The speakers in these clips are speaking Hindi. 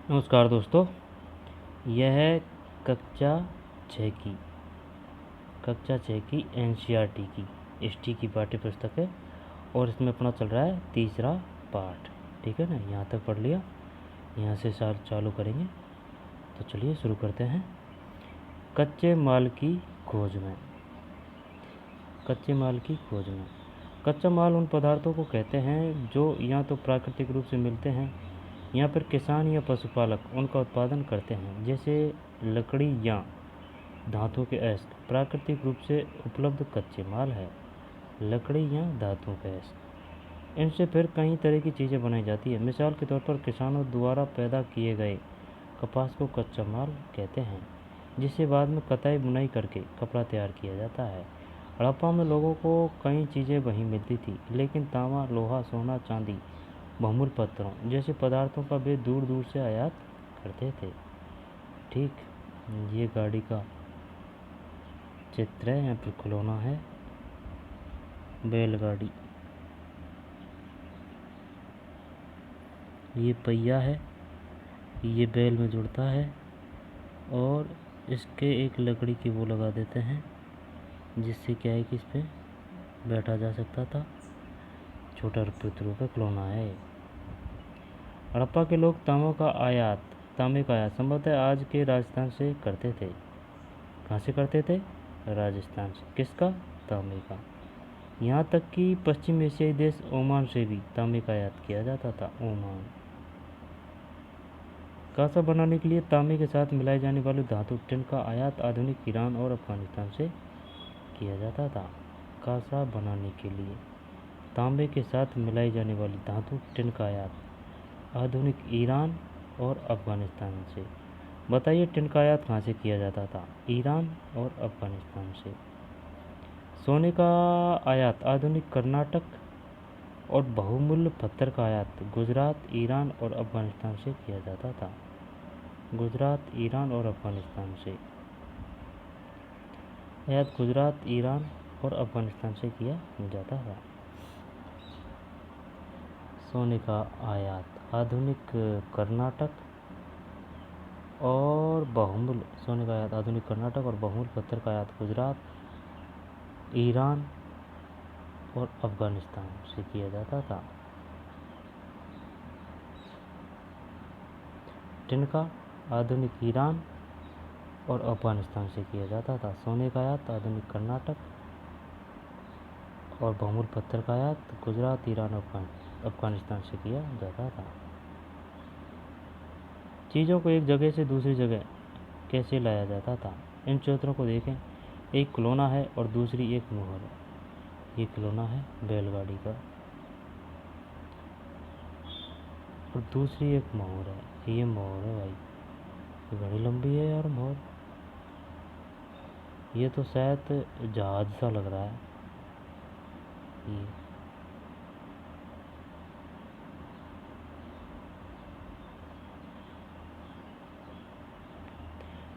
नमस्कार दोस्तों, यह है कक्षा 6 की एनसीईआरटी की हिस्ट्री की पाठ्य पुस्तक है और इसमें अपना चल रहा है तीसरा पार्ट। ठीक है ना, यहाँ तक पढ़ लिया, यहाँ से साल चालू करेंगे। तो चलिए शुरू करते हैं। कच्चे माल की खोज में। कच्चे माल की खोज में कच्चा माल उन पदार्थों को कहते हैं जो या तो प्राकृतिक रूप से मिलते हैं या फिर किसान या पशुपालक उनका उत्पादन करते हैं, जैसे लकड़ी या धातु के अयस्क प्राकृतिक रूप से उपलब्ध कच्चे माल है। लकड़ी या धातु के अयस्क, इनसे फिर कई तरह की चीज़ें बनाई जाती है। मिसाल के तौर पर किसानों द्वारा पैदा किए गए कपास को कच्चा माल कहते हैं, जिसे बाद में कताई बुनाई करके कपड़ा तैयार किया जाता है। हड़प्पा में लोगों को कई चीज़ें वहीं मिलती थी, लेकिन तांबा, लोहा, सोना, चांदी, बहुमूल्य पत्थरों जैसे पदार्थों का वे दूर दूर से आयात करते थे। ठीक, ये गाड़ी का चित्र है, यहाँ पर खिलौना है, बैलगाड़ी। ये पहिया है, ये बैल में जुड़ता है और इसके एक लकड़ी की वो लगा देते हैं, जिससे क्या है कि इस पर बैठा जा सकता था। छोटा रुपये का खिलौना है। हड़प्पा के लोग तांबे का आयात संभवतः आज के राजस्थान से करते थे। कहाँ से करते थे? राजस्थान से। किसका? तांबे का। यहाँ तक कि पश्चिम एशियाई देश ओमान से भी तांबे का आयात किया जाता था। ओमान। कांसा बनाने के लिए तांबे के साथ मिलाई जाने वाली धातु टिन का आयात आधुनिक ईरान और अफगानिस्तान से किया जाता था। कांसा बनाने के लिए तांबे के साथ मिलाई जाने वाली धातु टिन का आयात आधुनिक ईरान और अफगानिस्तान से। बताइए, टिन का आयात कहाँ से किया जाता था? ईरान और अफगानिस्तान से। सोने का आयात आधुनिक कर्नाटक और बहुमूल्य पत्थर का आयात गुजरात, ईरान और अफगानिस्तान से किया जाता था। गुजरात, ईरान और अफगानिस्तान से। आयात गुजरात, ईरान और अफगानिस्तान से किया जाता था। सोने का आयात आधुनिक कर्नाटक और बहुमूल्य सोने का आयात आधुनिक कर्नाटक और बहुमूल्य पत्थर का आयात गुजरात, ईरान और अफगानिस्तान से किया जाता था। टिन का आधुनिक ईरान और अफगानिस्तान से किया जाता था। सोने का आयात आधुनिक कर्नाटक और बहुमूल्य पत्थर का आयात गुजरात, ईरान और अफगानिस्तान से किया जाता था। चीज़ों को एक जगह से दूसरी जगह कैसे लाया जाता था? इन चित्रों को देखें। एक खिलौना है और दूसरी एक मोहर है। ये खिलौना है बैलगाड़ी का और दूसरी एक मोहर है। ये मोहर है भाई, ये बड़ी लंबी है यार मोहर। ये तो शायद जहाज सा लग रहा है। ये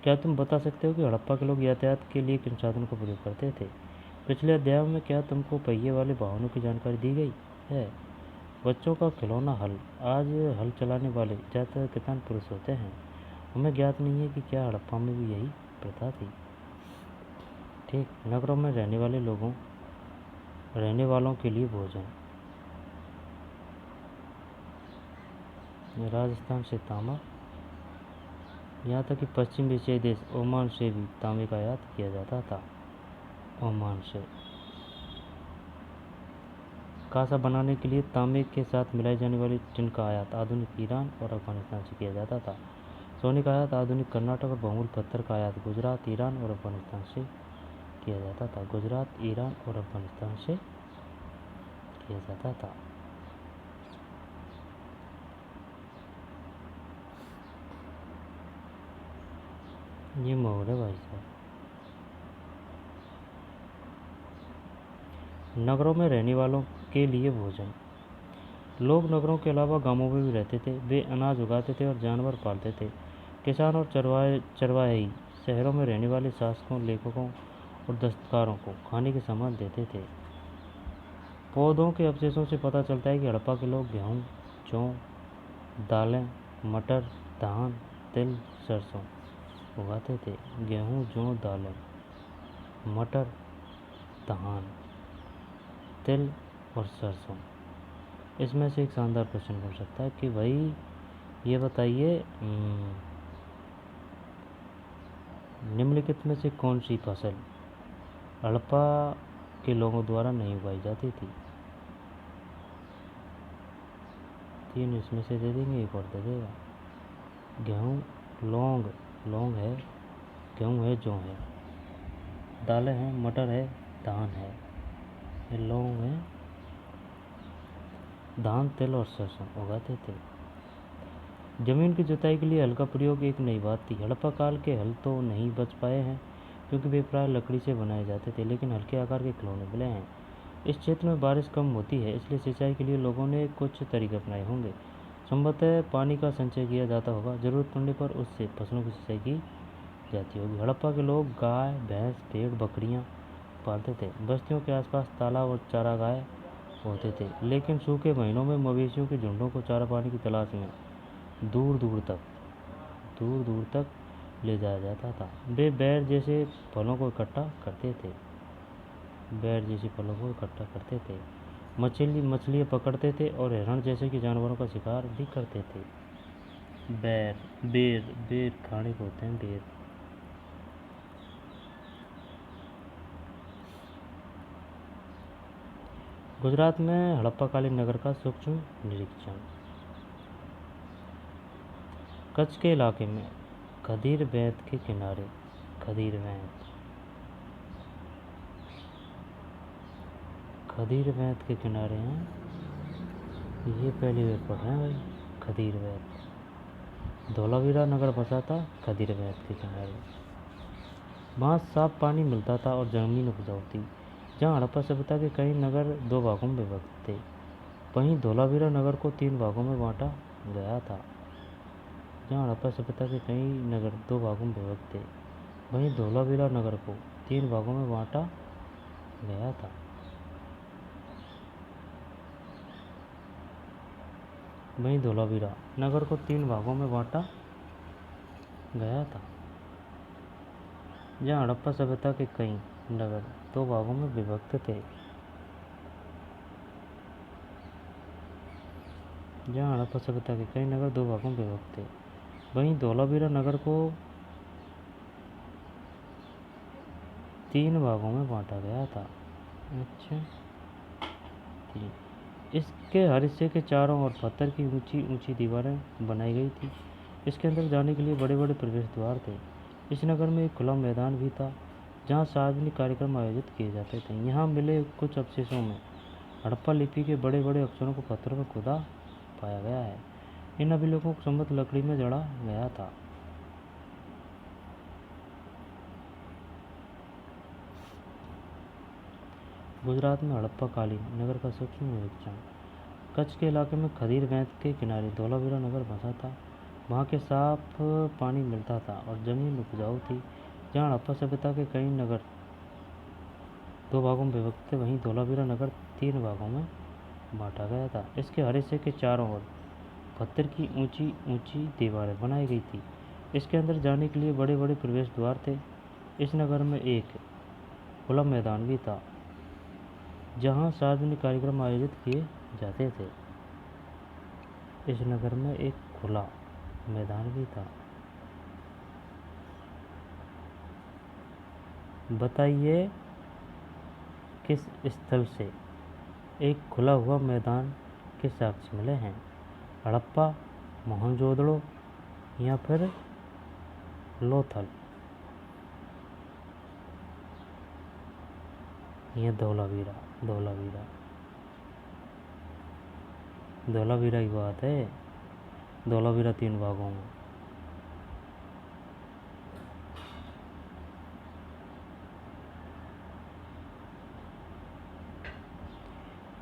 क्या तुम बता सकते हो कि हड़प्पा के लोग यातायात के लिए किन साधनों का प्रयोग करते थे? पिछले अध्याय में क्या तुमको पहिए वाले वाहनों की जानकारी दी गई है? बच्चों का खिलौना हल। आज हल चलाने वाले ज़्यादातर किसान पुरुष होते हैं। हमें ज्ञात नहीं है कि क्या हड़प्पा में भी यही प्रथा थी। ठीक, नगरों में रहने वालों के लिए भोजन। राजस्थान से तांबा, यहाँ तक कि पश्चिम एशियाई देश ओमान से भी तांबे का आयात किया जाता था। ओमान से। कांसा बनाने के लिए तांबे के साथ मिलाई जाने वाली टिन का आयात आधुनिक ईरान और अफगानिस्तान से किया जाता था। सोने का आयात आधुनिक कर्नाटक और बहुमूल्य पत्थर का आयात गुजरात, ईरान और अफगानिस्तान से किया जाता था। गुजरात, ईरान और अफगानिस्तान से किया जाता था। ये मोहर है भाई साहब। नगरों में रहने वालों के लिए भोजन। लोग नगरों के अलावा गांवों में भी रहते थे। वे अनाज उगाते थे और जानवर पालते थे। किसान और चरवाहे शहरों में रहने वाले शासकों, लेखकों और दस्तकारों को खाने के सामान देते थे। पौधों के अवशेषों से पता चलता है कि हड़प्पा के लोग गेहूँ, जौ, दालें, मटर, धान, तिल, सरसों उगाते थे। गेहूँ, जौ, दालें, मटर, धान, तिल और सरसों। इसमें से एक शानदार प्रश्न हो सकता है कि भाई ये बताइए निम्नलिखित में से कौन सी फसल हड़प्पा के लोगों द्वारा नहीं उगाई जाती थी। 3 इसमें से दे देंगे, एक और दे देगा। गेहूँ, लौंग, लौंग है, गेहूँ है, जौ है, दालें हैं, मटर है, धान है, ये लौंग है, धान, तिल और सरसों उगाते थे। जमीन की जुताई के लिए हल का प्रयोग एक नई बात थी। हड़प्पा काल के हल तो नहीं बच पाए हैं क्योंकि वे प्राय लकड़ी से बनाए जाते थे, लेकिन हल्के आकार के खिलौने मिले हैं। इस क्षेत्र में बारिश कम होती है, इसलिए सिंचाई के लिए लोगों ने कुछ तरीके अपनाए होंगे। संभवतः पानी का संचय किया जाता होगा, ज़रूरत पड़ने पर उससे फसलों की सिंचाई की जाती होगी। हड़प्पा के लोग गाय, भैंस, भेड़, बकरियां पालते थे। बस्तियों के आसपास तालाब और चारागाह होते थे, लेकिन सूखे महीनों में मवेशियों के झुंडों को चारा पानी की तलाश में दूर दूर तक ले जाया जाता था। वे बैर जैसे फलों को इकट्ठा करते थे, मछलियाँ पकड़ते थे और हिरण जैसे कि जानवरों का शिकार भी करते थे। बेर खाने को होते हैं, बेर। गुजरात में हड़प्पाकालीन नगर का सूक्ष्म निरीक्षण। कच्छ के इलाके में खदीर बैंत के किनारे, खदीर बैंत के किनारे हैं। ये पहली बार पढ़ रहे हैं भाई, खदीर बैंत। धोलावीरा नगर बसा था खदीर बैंत के किनारे। वहाँ साफ पानी मिलता था और जमीन उपजाऊ थी। जहाँ हड़प्पा सभ्यता के कई नगर 2 भागों में विभक्त थे, वहीं धोलावीरा नगर को 3 भागों में बांटा गया था। जहाँ हड़प्पा सभ्यता के कई नगर 2 भागों में विभक्त थे, वहीं धोलावीरा नगर को 3 भागों में बांटा गया था। वहीं धोलावीरा नगर को 3 भागों में बांटा गया था। जहाँ हड़प्पा सभ्यता के कई नगर 2 भागों में विभक्त थे, जहाँ हड़प्पा सभ्यता के कई नगर 2 भागों में विभक्त थे, वहीं धोलावीरा नगर को 3 भागों में बांटा गया था। अच्छा, इसके हर हिस्से के चारों ओर पत्थर की ऊंची ऊंची दीवारें बनाई गई थी। इसके अंदर जाने के लिए बड़े बड़े प्रवेश द्वार थे। इस नगर में एक खुला मैदान भी था जहाँ सार्वजनिक कार्यक्रम आयोजित किए जाते थे। यहाँ मिले कुछ अवशेषों में हड़प्पा लिपि के बड़े बड़े अक्षरों को पत्थरों में खुदा पाया गया है। इन अभिलेखों को संभवतः लकड़ी में जड़ा गया था। गुजरात में हड़प्पा कालीन नगर का सूक्ष्म निरीक्षण। कच्छ के इलाके में खदीर बैंत के किनारे धोलावीरा नगर बसा था। वहाँ के साफ पानी मिलता था और जमीन उपजाऊ थी। जहाँ हड़प्पा सभ्यता के कई नगर 2 भागों में विभक्त थे, वहीं धोलावीरा नगर 3 भागों में बांटा गया था। इसके हर हिस्से के चारों ओर पत्थर की ऊंची ऊंची दीवारें बनाई गई थी। इसके अंदर जाने के लिए बड़े बड़े प्रवेश द्वार थे। इस नगर में एक खुला मैदान भी था जहाँ सार्वजनिक कार्यक्रम आयोजित किए जाते थे। इस नगर में एक खुला मैदान भी था। बताइए किस स्थल से एक खुला हुआ मैदान के साक्ष्य मिले हैं। हड़प्पा, मोहनजोदड़ो या फिर लोथल या धोलावीरा। धोलावीरा की बात है। धोलावीरा 3 भागों में।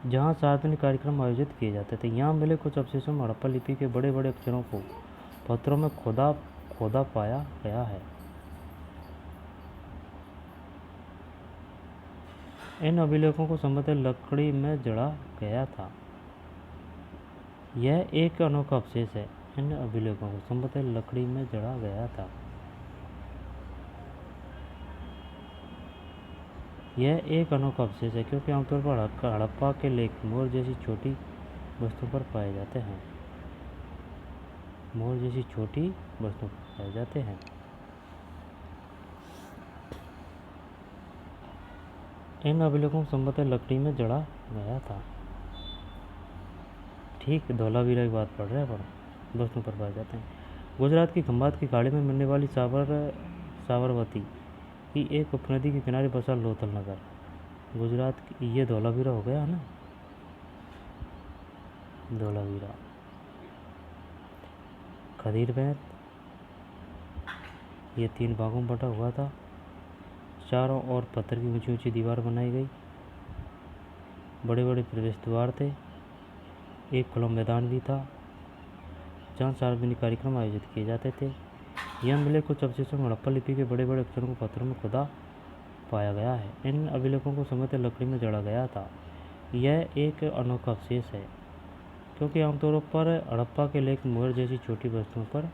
जहाँ सार्वजनिक कार्यक्रम आयोजित किए जाते थे। यहाँ मिले कुछ अवशेषों में हड़प्पा लिपि के बड़े बड़े अक्षरों को पत्थरों में खोदा पाया गया है। इन अभिलेखों को संभवतः लकड़ी में जड़ा गया था। यह एक अनोखा अवशेष है इन अभिलेखों को संभवतः लकड़ी में जड़ा गया था। यह एक अनोखा अवशेष है क्योंकि आमतौर पर हड़प्पा के लेख मोर जैसी छोटी वस्तुओं पर पाए जाते हैं। मोर जैसी छोटी वस्तुओं पर पाए जाते हैं। इन अभिलेखों को संभवतः लकड़ी में जड़ा गया था। ठीक, धौलावीरा की बात पढ़ रहे हैं अपन। वस्तुओं पर पाए जाते हैं। गुजरात की खंभात की खाड़ी में मिलने वाली साबरमती की एक उपनदी के किनारे बसा लोथल नगर। गुजरात की ये धौलावीरा हो गया है ना, धौलावीरा। खदीर बैंत ये 3 भागों में बटा हुआ था। चारों ओर पत्थर की ऊंची ऊंची दीवार बनाई गई। बड़े बड़े प्रवेश द्वार थे। एक खुला मैदान भी था जहाँ सार्वजनिक कार्यक्रम आयोजित किए जाते थे। यह अभिलेख कुछ अवशेषों में हड़प्पा लिपि के बड़े बड़े अक्षरों को पत्थरों में खुदा पाया गया है। इन अभिलेखों को संभवतः लकड़ी में जड़ा गया था। यह एक अनोखा अवशेष है क्योंकि आमतौर पर हड़प्पा के लेख मोहर जैसी छोटी वस्तुओं पर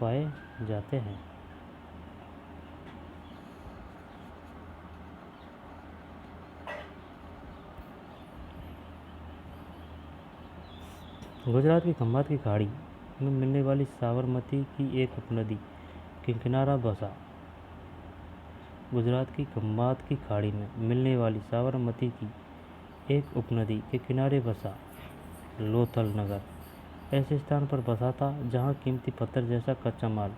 पाए जाते हैं। गुजरात की खंभात की खाड़ी में मिलने वाली साबरमती की एक उपनदी के किनारा बसा। गुजरात की खंभात की खाड़ी में मिलने वाली साबरमती की एक उपनदी के किनारे बसा लोथल नगर ऐसे स्थान पर बसा था जहाँ कीमती पत्थर जैसा कच्चा माल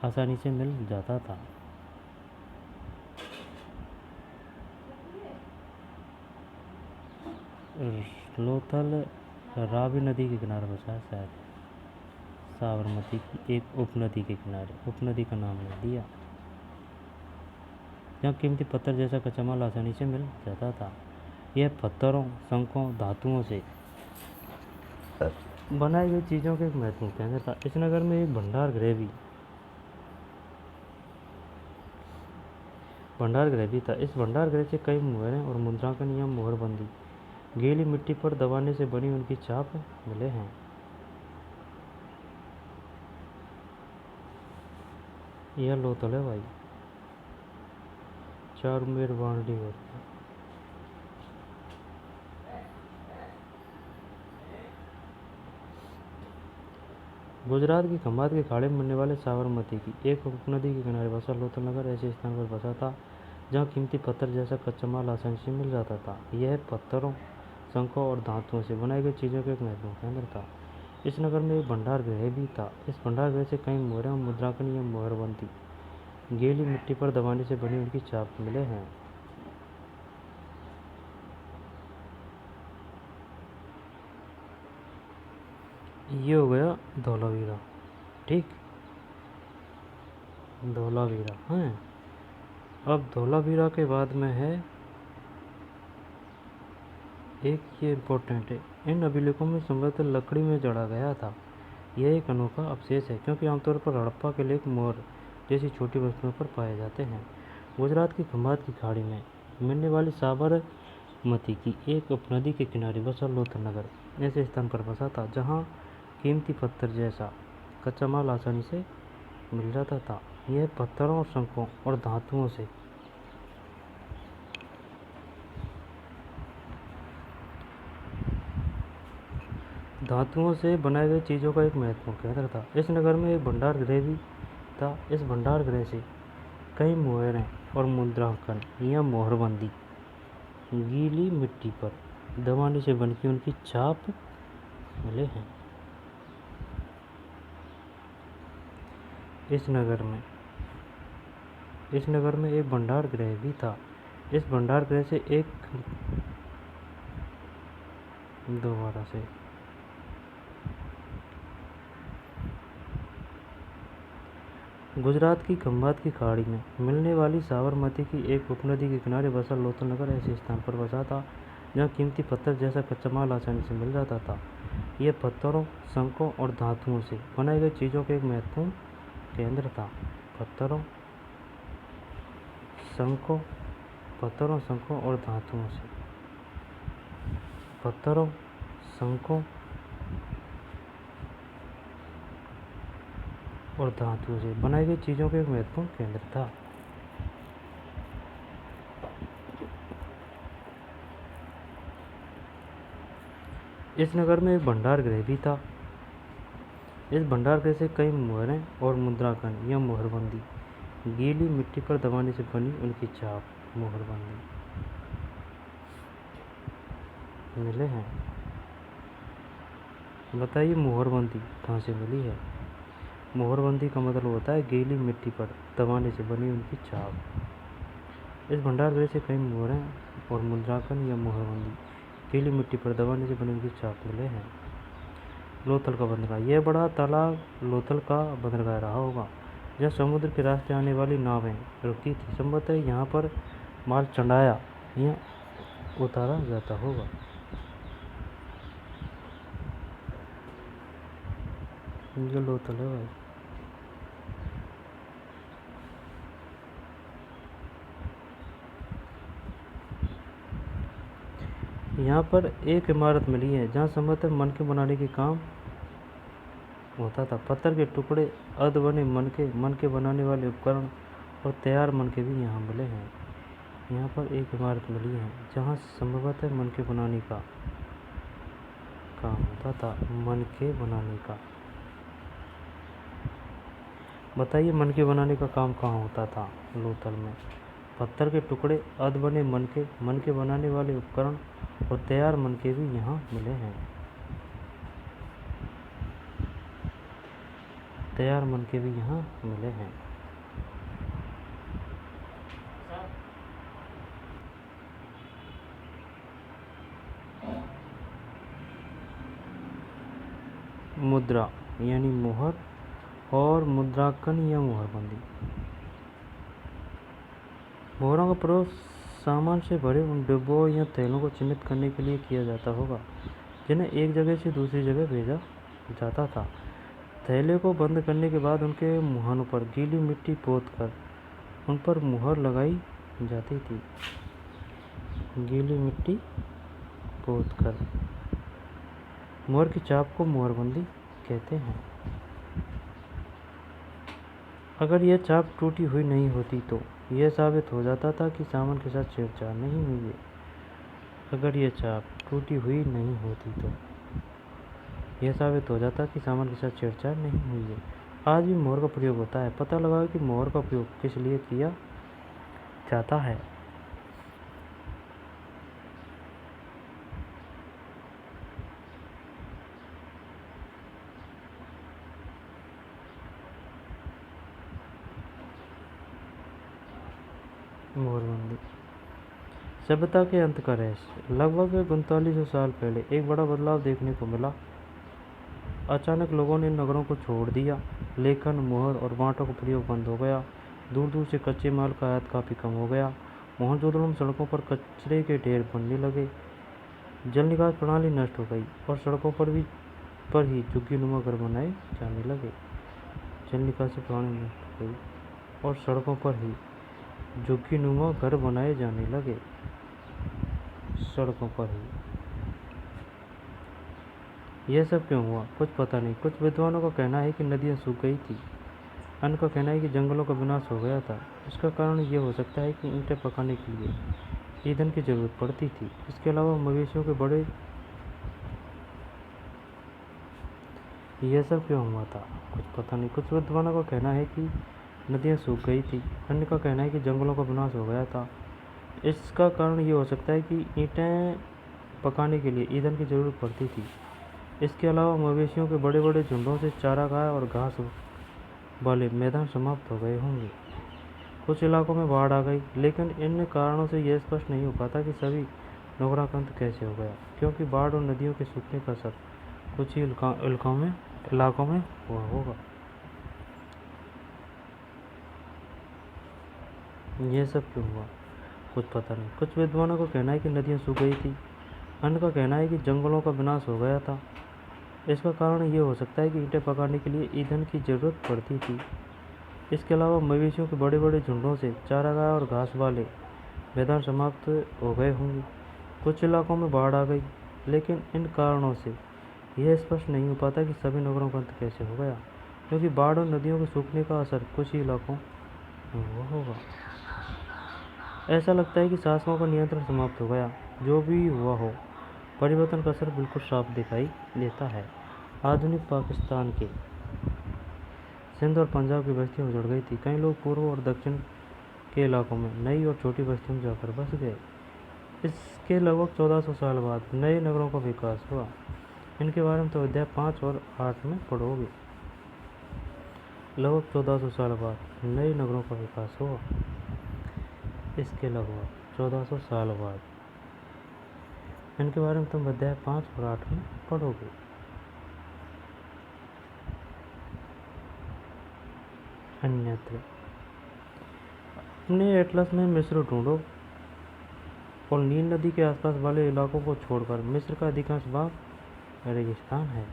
आसानी से मिल जाता था। लोथल रावी नदी के किनारे बसा है शायद। साबरमती की एक उपनदी के किनारे, उपनदी का नाम नहीं दिया, जहाँ कीमती पत्थर जैसा कच्चा माल आसानी से मिल जाता था। यह पत्थरों, शंखों, धातुओं से बनाई गई चीज़ों के एक महत्वपूर्ण केंद्र था। इस नगर में एक भंडार गृह भी था। इस भंडार गृह से कई मुहरें और मुद्रांकन या मोहरबंदी गीली मिट्टी पर दबाने से बनी उनकी छाप मिले हैं। यह लोथल है भाई, चारमेर बांडी होती है। गुजरात की खंभात के खाड़ी में मिलने वाले साबरमती की एक उपनदी के किनारे बसा लोथल नगर ऐसे स्थान पर बसा था जहाँ कीमती पत्थर जैसा कच्चा माल आसानी से मिल जाता था। यह पत्थरों, शंखों और धातुओं से बनाई गई चीज़ों का एक महत्वपूर्ण केंद्र था। इस नगर में एक भंडार गृह भी था। इस भंडार गृह से कई मोहरें और मुद्रांकन या मोहरबंदी गीली मिट्टी पर दबाने से बनी उनकी छाप मिले हैं। ये हो गया धौलावीरा। ठीक, धौलावीरा है। अब धौलावीरा के बाद में है एक, ये इम्पोर्टेंट है, इन अभिलेखों में संभवतः लकड़ी में जड़ा गया था। यह एक अनोखा अवशेष है क्योंकि आमतौर पर हड़प्पा के लेख मोहर जैसी छोटी वस्तुओं पर पाए जाते हैं। गुजरात की खंभात की खाड़ी में मिलने वाली साबरमती की एक उपनदी के किनारे बसा लोथल नगर ऐसे स्थान पर बसा था जहाँ कीमती पत्थर जैसा कच्चा माल आसानी से मिल जाता था। यह पत्थरों, शंखों और धातुओं से बनाई गई चीज़ों का एक महत्वपूर्ण केंद्र था। इस नगर में एक भंडार गृह भी था। इस भंडार गृह से कई मुहरें और मुद्रांकन या मोहरबंदी गीली मिट्टी पर दबाने से बनकर उनकी छाप मिले हैं। इस नगर में एक भंडार गृह भी था। इस भंडार गृह से एक दोबारा से गुजरात की खंभात की खाड़ी में मिलने वाली साबरमती की एक उपनदी के किनारे बसा लोथल नगर ऐसे स्थान पर बसा था जहाँ कीमती पत्थर जैसा कच्चा माल आसानी से मिल जाता था। यह पत्थरों, शंखों और धातुओं से बनाई गई चीज़ों का एक महत्वपूर्ण केंद्र था। पत्थरों, शंखों और धातुओं से, पत्थरों, शंखों और धातुओं से बनाई गई चीज़ों के एक महत्वपूर्ण केंद्र था। इस नगर में एक भंडार गृह भी था। इस भंडार गृह से कई मुहरें और मुद्रांकन या मुहरबंदी गीली मिट्टी पर दबाने से बनी उनकी छाप मुहरबंदी मिले हैं। बताइए मुहरबंदी कहाँ से मिली है। मुहरबंदी का मतलब होता है गीली मिट्टी पर दबाने से बनी उनकी छाप। इस भंडार गृह से कई मुहरें और मुद्रांकन या मुहरबंदी गीली मिट्टी पर दबाने से बनी उनकी छाप मिले हैं। लोथल का बंदरगाह, यह बड़ा तालाब लोथल का बंदरगाह रहा होगा, जहाँ समुद्र के रास्ते आने वाली नावें रुकती थी। संभवतः यहाँ पर माल चढ़ाया या उतारा जाता होगा। ये लोथल है भाई। यहाँ पर एक इमारत मिली है जहाँ संभवतः मनके बनाने के काम होता था। पत्थर के टुकड़े, अर्ध बने मनके बनाने वाले उपकरण और तैयार मनके भी यहाँ मिले हैं। यहाँ पर एक इमारत मिली है जहाँ संभवतः मनके बनाने का काम होता था। मनके बनाने का, बताइए मनके बनाने का काम कहाँ होता था। लोथल में। पत्थर के टुकड़े, अर्ध बने मनके बनाने वाले उपकरण और तैयार मनके भी यहाँ मिले हैं। तैयार मनके भी यहाँ मिले हैं। मुद्रा यानी मोहर और मुद्रांकन या मुहरबंदी। मोहरों का प्रयोग सामान से भरे उन डिब्बों या थैलों को चिन्हित करने के लिए किया जाता होगा जिन्हें एक जगह से दूसरी जगह भेजा जाता था। थैले को बंद करने के बाद उनके मुहानों पर गीली मिट्टी पोतकर उन पर मुहर लगाई जाती थी। गीली मिट्टी पोतकर मुहर की छाप को मुहरबंदी कहते हैं। अगर यह छाप टूटी हुई नहीं होती तो यह साबित हो जाता था कि सामान के साथ छेड़छाड़ नहीं हुई है। अगर यह छाप टूटी हुई नहीं होती तो यह साबित हो जाता कि सामान के साथ छेड़छाड़ नहीं हुई है। आज भी मोहर का प्रयोग होता है। पता लगाओ कि मोहर का उपयोग किस लिए किया जाता है। मोहरबंदी सभ्यता के अंत का रहस्य। लगभग 3900 साल पहले एक बड़ा बदलाव देखने को मिला। अचानक लोगों ने नगरों को छोड़ दिया। लेखन, मोहर और बांटों का प्रयोग बंद हो गया। दूर दूर से कच्चे माल का आयात काफ़ी कम हो गया। मोहनजोदड़ो में सड़कों पर कचरे के ढेर बनने लगे। जल निकास प्रणाली नष्ट हो गई और सड़कों पर ही झुग्गीनुमा घर बनाए जाने लगे। जल निकासी प्रणाली नष्ट हो गई और सड़कों पर ही झुग्गीनुमा घर बनाए जाने लगे। सड़कों पर ही। यह सब क्यों हुआ, कुछ पता नहीं। कुछ विद्वानों का कहना है कि नदियाँ सूख गई थी। अन्य का कहना है कि जंगलों का विनाश हो गया था। इसका कारण ये हो सकता है कि ईंटें पकाने के लिए ईंधन की जरूरत पड़ती थी। इसके अलावा मवेशियों के बड़े यह सब क्यों हुआ था, कुछ पता नहीं। कुछ विद्वानों का कहना है कि नदियाँ सूख गई थी। अन्य का कहना है कि जंगलों का विनाश हो गया था। इसका कारण ये हो सकता है कि ईंटें पकाने के लिए ईंधन की जरूरत पड़ती थी। इसके अलावा मवेशियों के बड़े बड़े झुंडों से चारागाह और घास वाले मैदान समाप्त हो गए होंगे। कुछ इलाकों में बाढ़ आ गई, लेकिन इन कारणों से यह स्पष्ट नहीं हो पाता कि सभी नगरों का अंत कैसे हो गया, क्योंकि बाढ़ और नदियों के सूखने का असर कुछ ही इलाकों में हुआ होगा। यह सब क्यों हुआ, कुछ पता नहीं। कुछ विद्वानों का कहना है कि नदियाँ सूख गई थी। अन्य का कहना है कि जंगलों का विनाश हो गया था। इसका कारण ये हो सकता है कि ईंटें पकाने के लिए ईंधन की जरूरत पड़ती थी। इसके अलावा मवेशियों के बड़े बड़े झुंडों से चारागाह और घास वाले मैदान समाप्त हो गए होंगे। कुछ इलाकों में बाढ़ आ गई, लेकिन इन कारणों से यह स्पष्ट नहीं हो पाता कि सभी नगरों का अंत कैसे हो गया। क्योंकि बाढ़ और नदियों के सूखने का असर कुछ ही इलाकों में हुआ होगा। ऐसा लगता है कि शासकों का नियंत्रण समाप्त हो गया। जो भी हुआ हो, परिवर्तन का असर बिल्कुल साफ दिखाई देता है। आधुनिक पाकिस्तान के सिंध और पंजाब की बस्तियां उजड़ गई थी। कई लोग पूर्व और दक्षिण के इलाकों में नई और छोटी बस्तियों में जाकर बस गए। इसके लगभग 1400 साल बाद नए नगरों का विकास हुआ। इनके बारे में तो अध्याय 5 और 8 में पढ़ोगे। लगभग 1400 साल बाद नए नगरों का विकास हुआ। इसके लगभग 1400 साल बाद इनके बारे में तुम अध्याय 5 और 8 में पढ़ोगे। अन्यत्र अपने एटलस में मिस्र ढूंढो और नील नदी के आसपास वाले इलाकों को छोड़कर मिस्र का अधिकांश भाग रेगिस्तान है।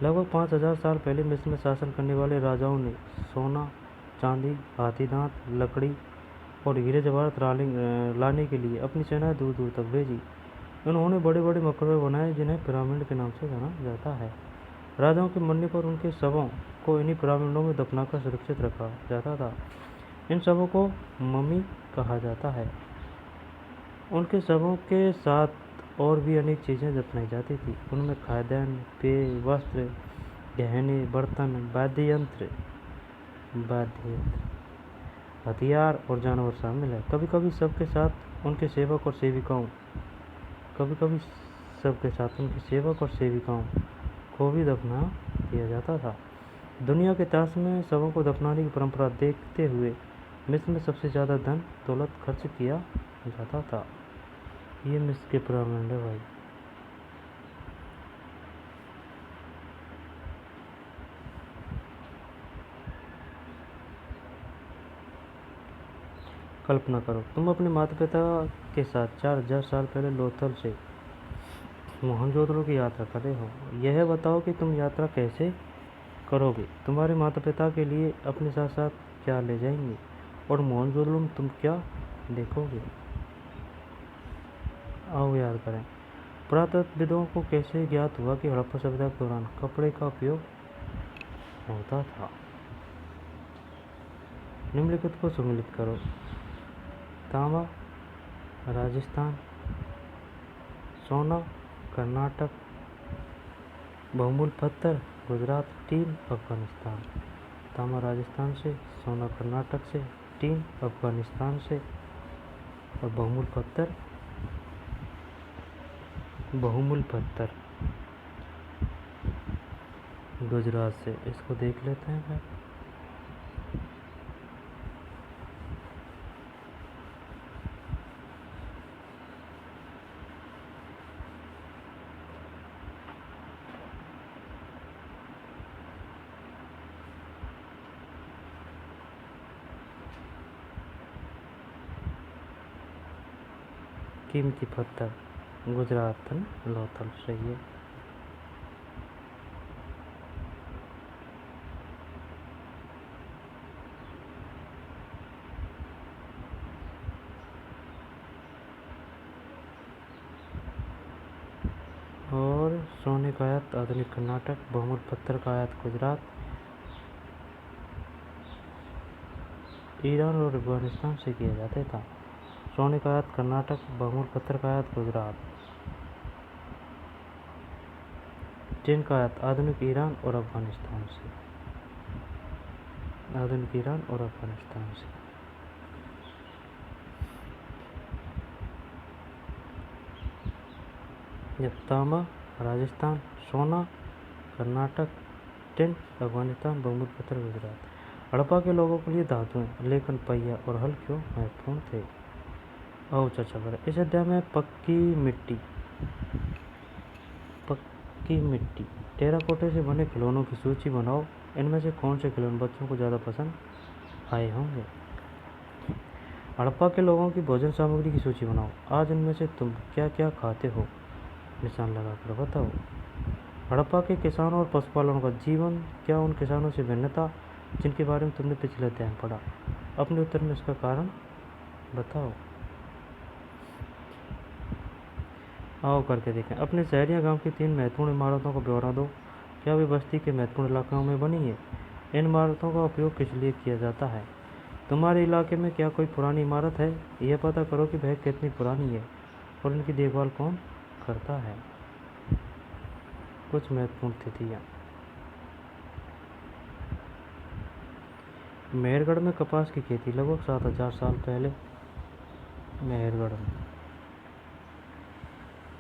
लगभग 5000 साल पहले मिस्र में शासन करने वाले राजाओं ने सोना, चांदी, हाथी दांत, लकड़ी और हीरे जवाहरात लाने के लिए अपनी सेनाएं दूर दूर तक भेजी। उन्होंने बड़े बड़े मकबरे बनाए जिन्हें पिरामिड के नाम से जाना जाता है। राजाओं के मरने पर उनके शवों को इन्हीं पिरामिडों में दफनाकर सुरक्षित रखा जाता था। इन शवों को मम्मी कहा जाता है। उनके शवों के साथ और भी अनेक चीज़ें दफनाई जाती थी। उनमें खाद्यान्न, पेय, वस्त्र, गहने, बर्तन, हथियार और जानवर शामिल है। कभी कभी सबके साथ उनके सेवक और सेविकाओं को भी दफना दिया जाता था। दुनिया के इतिहास में शवों को दफनाने की परंपरा देखते हुए मिस्र में सबसे ज़्यादा धन दौलत खर्च किया जाता था। ये मिस्र के पिरामिड है भाई। कल्पना करो तुम अपने माता पिता के साथ 4000 साल पहले लोथल से मोहनजोदड़ो की यात्रा कर रहे हो। यह बताओ कि तुम यात्रा कैसे करोगे। तुम्हारे माता पिता के लिए अपने साथ साथ क्या ले जाएंगे और मोहनजोदड़ो में तुम क्या देखोगे। आओ याद करें। पुरातत्वविदों को कैसे ज्ञात हुआ कि हड़प्पा सभ्यता के दौरान कपड़े का उपयोग होता था। निम्नलिखित को सम्मिलित करो। तांबा राजस्थान, सोना कर्नाटक, बहुमूल्य पत्थर गुजरात, टीन अफगानिस्तान। तांबा राजस्थान से, सोना कर्नाटक से, टीन अफगानिस्तान से और बहुमूल्य पत्थर गुजरात से। इसको देख लेते हैं भाई। कीमती पत्थर गुजरात लोथल सही है। और सोने का आयात आधुनिक कर्नाटक, बहुमूल्य पत्थर का आयात गुजरात, ईरान और अफगानिस्तान से किया जाता था। सोने का आयात कर्नाटक, बहुमूल्य पत्थर का आयात गुजरात, टीन का आयात आधुनिक ईरान और अफगानिस्तान से। जब तांबा राजस्थान, सोना कर्नाटक, टिन अफगानिस्तान, बहुमूल्य पत्थर गुजरात। हड़प्पा के लोगों के लिए धातुएं, लेखन, पहिया और हल क्यों महत्वपूर्ण थे। आओ चर्चा करें। इस अध्याय में पक्की मिट्टी टेराकोटे से बने खिलौनों की सूची बनाओ। इनमें से कौन से खिलौने बच्चों को ज़्यादा पसंद आए होंगे। हड़प्पा के लोगों की भोजन सामग्री की सूची बनाओ। आज इनमें से तुम क्या क्या खाते हो, निशान लगाकर बताओ। हड़प्पा के किसानों और पशुपालकों का जीवन, क्या उन किसानों से भिन्न था जिनके बारे में तुमने पिछले अध्याय में पढ़ा। अपने उत्तर में इसका कारण बताओ। आओ करके देखें। अपने शहर या गांव की 3 महत्वपूर्ण इमारतों का ब्यौरा दो। क्या वे बस्ती के महत्वपूर्ण इलाकों में बनी है? इन इमारतों का उपयोग किस लिए किया जाता है? तुम्हारे इलाके में क्या कोई पुरानी इमारत है? यह पता करो कि वह कितनी पुरानी है और इनकी देखभाल कौन करता है। कुछ महत्वपूर्ण तिथियाँ। मेहरगढ़ में कपास की खेती लगभग 7000 साल पहले। मेहरगढ़ में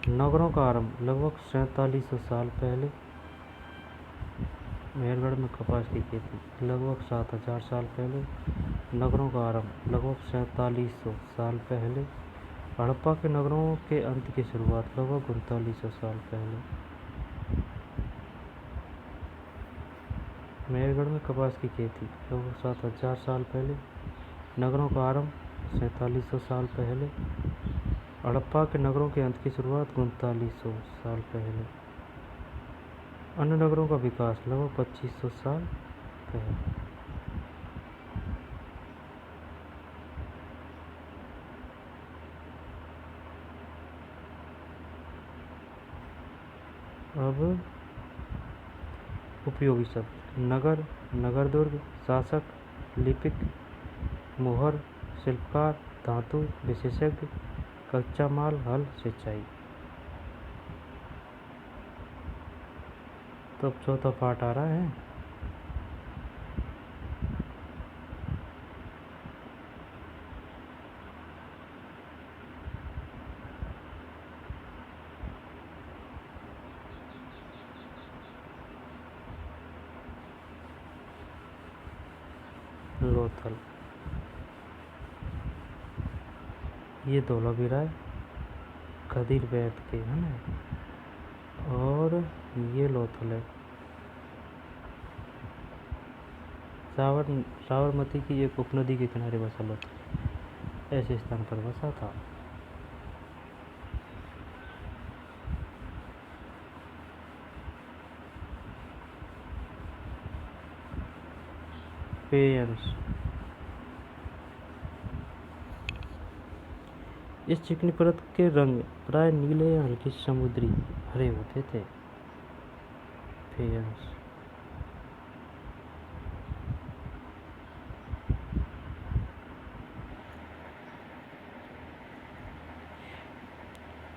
नगरों का आरंभ लगभग 4700 साल पहले। मेहरगढ़ में कपास की खेती लगभग 7000 साल पहले। नगरों का आरंभ लगभग 4700 साल पहले। हड़प्पा के नगरों के अंत की शुरुआत लगभग 3900 साल पहले। मेहरगढ़ में कपास की खेती लगभग 7000 साल पहले। नगरों का आरंभ 4700 साल पहले। हड़प्पा के नगरों के अंत की शुरुआत 3900 साल पहले। अन्य नगरों का विकास लगभग 2500 साल पहले। अब उपयोगी शब्द। नगर, नगर दुर्ग, शासक, लिपिक, मोहर, शिल्पकार, धातु, विशेषज्ञ, कच्चा माल, हल, सिंचाई। तो अब चौथा पार्ट आ रहा है। लोथल, ये धोलावीरा है, खदीर वैद के है ना, और ये लोथल है, साबरमती की एक उपनदी के किनारे बसा लोथल, ऐसे स्थान पर बसा था। पेयंस, इस चिकनी परत के रंग प्राय नीले या हल्के समुद्री हरे होते थे। फेयंस,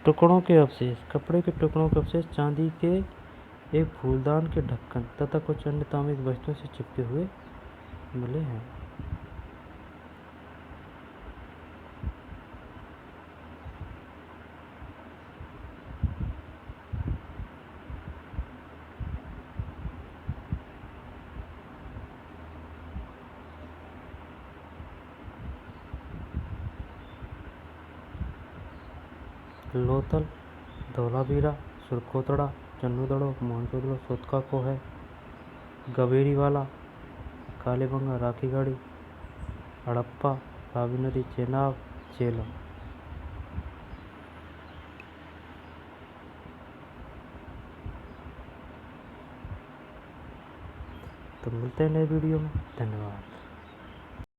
टुकड़ों के अवशेष, कपड़े के टुकड़ों के अवशेष, चांदी के एक फूलदान के ढक्कन तथा कुछ अन्य तांबे की वस्तुओं से चिपके हुए मिले हैं। लोथल, धोलावीरा, सुरकोतड़ा, चन्नूदड़ो, मोहनजोदड़ो, सोतकाको है, गवेरीवाला, कालीबंगा, राखीगढ़ी, हड़प्पा, रावी नदी, चेनाब, झेलम। तो मिलते हैं नए वीडियो में। धन्यवाद।